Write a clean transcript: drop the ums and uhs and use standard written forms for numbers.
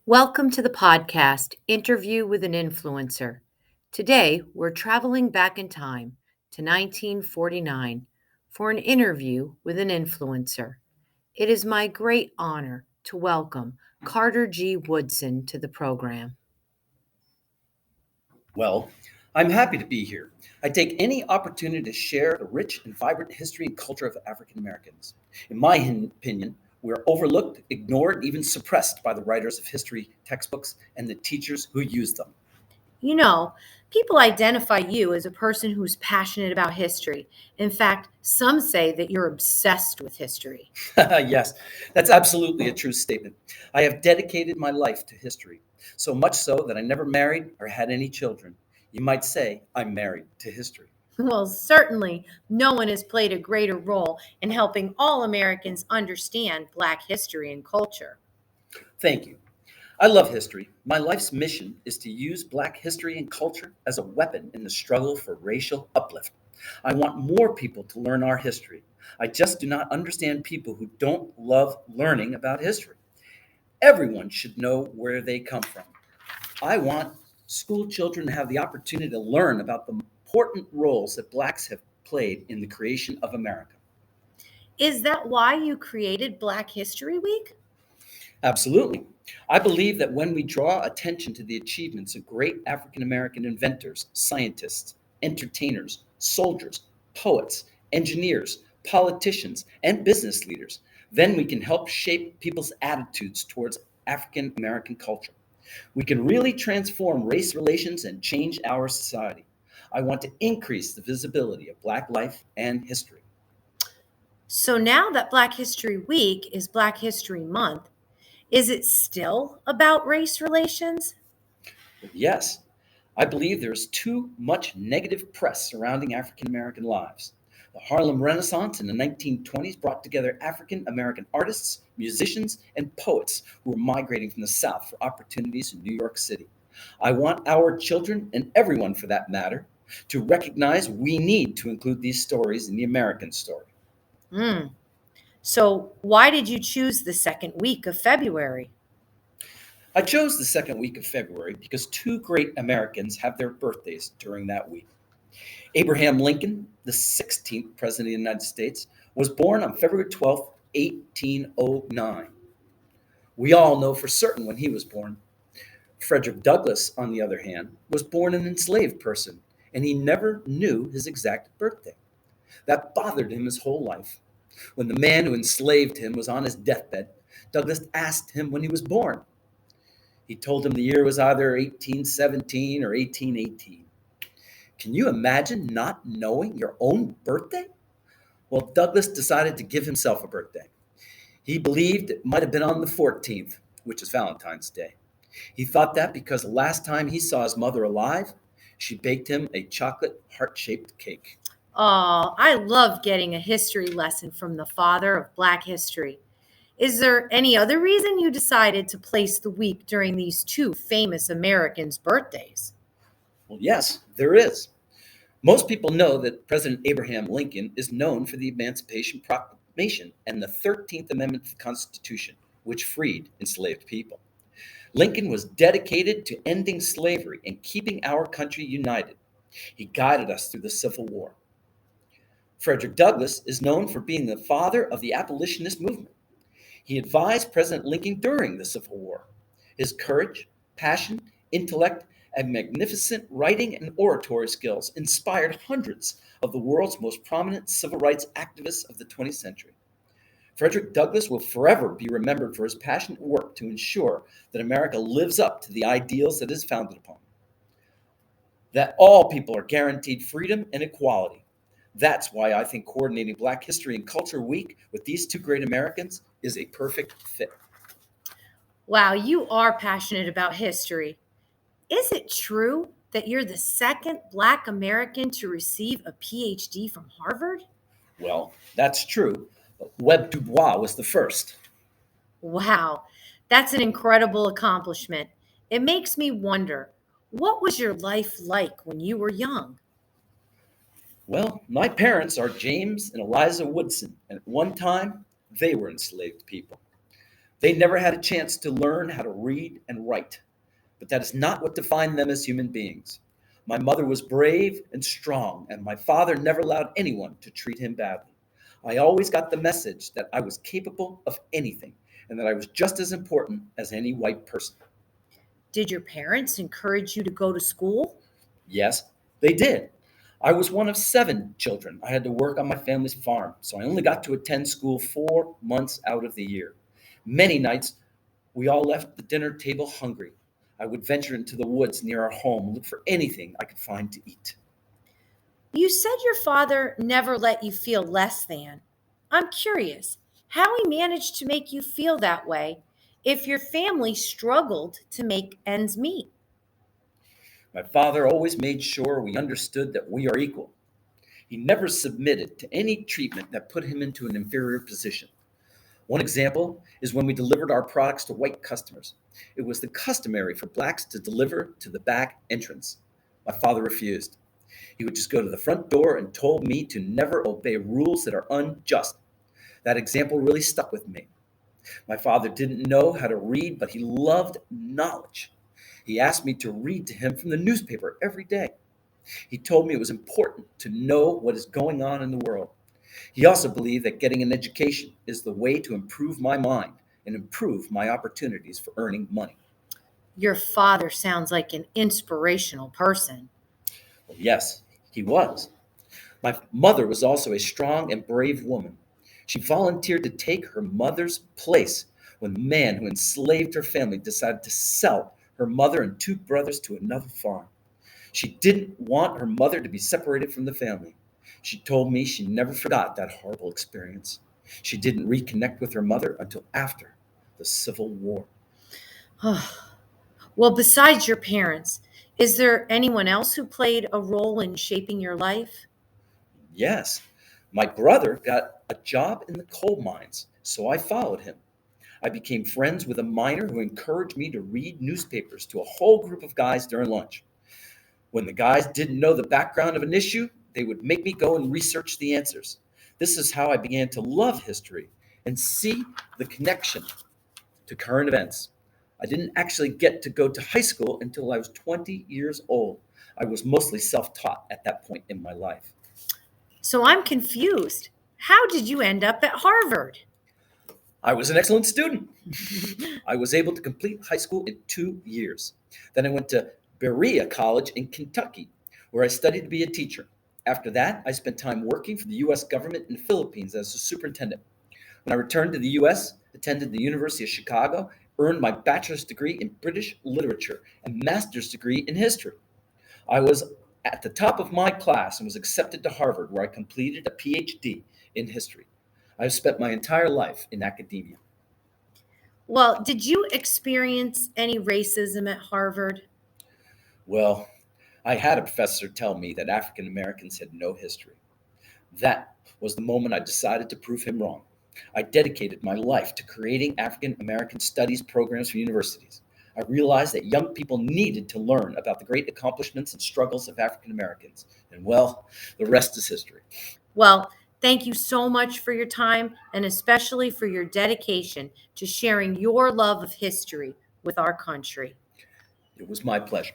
Welcome to the podcast, Interview with an Influencer. Today, we're traveling back in time to 1949 for an interview with an influencer. It is my great honor to welcome Carter G. Woodson to the program. Well, I'm happy to be here. I take any opportunity to share the rich and vibrant history and culture of African Americans. In my opinion, we're overlooked, ignored, even suppressed by the writers of history textbooks and the teachers who use them. You know, people identify you as a person who's passionate about history. In fact, some say that you're obsessed with history. Yes, that's absolutely a true statement. I have dedicated my life to history, so much so that I never married or had any children. You might say I'm married to history. Well, certainly, no one has played a greater role in helping all Americans understand Black history and culture. Thank you. I love history. My life's mission is to use Black history and culture as a weapon in the struggle for racial uplift. I want more people to learn our history. I just do not understand people who don't love learning about history. Everyone should know where they come from. I want school children to have the opportunity to learn about the important roles that Blacks have played in the creation of America. Is that why you created Black History Week? Absolutely. I believe that when we draw attention to the achievements of great African American inventors, scientists, entertainers, soldiers, poets, engineers, politicians, and business leaders, then we can help shape people's attitudes towards African American culture. We can really transform race relations and change our society. I want to increase the visibility of Black life and history. So now that Black History Week is Black History Month, is it still about race relations? Yes, I believe there is too much negative press surrounding African American lives. The Harlem Renaissance in the 1920s brought together African American artists, musicians, and poets who were migrating from the South for opportunities in New York City. I want our children, and everyone for that matter, to recognize we need to include these stories in the American story. Hmm. So, why did you choose the second week of February? I chose the second week of February because two great Americans have their birthdays during that week. Abraham Lincoln, the 16th President of the United States, was born on February 12th, 1809. We all know for certain when he was born. Frederick Douglass, on the other hand, was born an enslaved person, and he never knew his exact birthday. That bothered him his whole life. When the man who enslaved him was on his deathbed, Douglass asked him when he was born. He told him the year was either 1817 or 1818. Can you imagine not knowing your own birthday? Well, Douglas decided to give himself a birthday. He believed it might have been on the 14th, which is Valentine's Day. He thought that because the last time he saw his mother alive, she baked him a chocolate heart-shaped cake. Oh, I love getting a history lesson from the father of Black history. Is there any other reason you decided to place the week during these two famous Americans' birthdays? Well, yes, there is. Most people know that President Abraham Lincoln is known for the Emancipation Proclamation and the 13th Amendment to the Constitution, which freed enslaved people. Lincoln was dedicated to ending slavery and keeping our country united. He guided us through the Civil War. Frederick Douglass is known for being the father of the abolitionist movement. He advised President Lincoln during the Civil War. His courage, passion, intellect, and magnificent writing and oratory skills inspired hundreds of the world's most prominent civil rights activists of the 20th century. Frederick Douglass will forever be remembered for his passionate work to ensure that America lives up to the ideals that it is founded upon, that all people are guaranteed freedom and equality. That's why I think coordinating Black History and Culture Week with these two great Americans is a perfect fit. Wow, you are passionate about history. Is it true that you're the second Black American to receive a PhD from Harvard? Well, that's true, but Webb Du Bois was the first. Wow, that's an incredible accomplishment. It makes me wonder, what was your life like when you were young? Well, my parents are James and Eliza Woodson, and at one time, they were enslaved people. They never had a chance to learn how to read and write, but that is not what defined them as human beings. My mother was brave and strong, and my father never allowed anyone to treat him badly. I always got the message that I was capable of anything and that I was just as important as any white person. Did your parents encourage you to go to school? Yes, they did. I was one of seven children. I had to work on my family's farm, so I only got to attend school 4 months out of the year. Many nights, we all left the dinner table hungry. I would venture into the woods near our home and look for anything I could find to eat. You said your father never let you feel less than. I'm curious how he managed to make you feel that way if your family struggled to make ends meet. My father always made sure we understood that we are equal. He never submitted to any treatment that put him into an inferior position. One example is when we delivered our products to white customers. It was the customary for blacks to deliver to the back entrance. My father refused. He would just go to the front door and told me to never obey rules that are unjust. That example really stuck with me. My father didn't know how to read, but he loved knowledge. He asked me to read to him from the newspaper every day. He told me it was important to know what is going on in the world. He also believed that getting an education is the way to improve my mind and improve my opportunities for earning money. Your father sounds like an inspirational person. Well, yes, he was. My mother was also a strong and brave woman. She volunteered to take her mother's place when the man who enslaved her family decided to sell her mother and two brothers to another farm. She didn't want her mother to be separated from the family. She told me she never forgot that horrible experience. She didn't reconnect with her mother until after the Civil War. Well, besides your parents, is there anyone else who played a role in shaping your life? Yes, my brother got a job in the coal mines, so I followed him. I became friends with a miner who encouraged me to read newspapers to a whole group of guys during lunch. When the guys didn't know the background of an issue, they would make me go and research the answers. This is how I began to love history and see the connection to current events. I didn't actually get to go to high school until I was 20 years old. I was mostly self taught at that point in my life. So I'm confused. How did you end up at Harvard? I was an excellent student. I was able to complete high school in 2 years. Then I went to Berea College in Kentucky, where I studied to be a teacher. After that, I spent time working for the U.S. government in the Philippines as a superintendent. When I returned to the U.S., attended the University of Chicago, earned my bachelor's degree in British literature and master's degree in history. I was at the top of my class and was accepted to Harvard, where I completed a PhD in history. I have spent my entire life in academia. Well, did you experience any racism at Harvard? Well, I had a professor tell me that African Americans had no history. That was the moment I decided to prove him wrong. I dedicated my life to creating African American studies programs for universities. I realized that young people needed to learn about the great accomplishments and struggles of African Americans. And well, the rest is history. Well, thank you so much for your time and especially for your dedication to sharing your love of history with our country. It was my pleasure.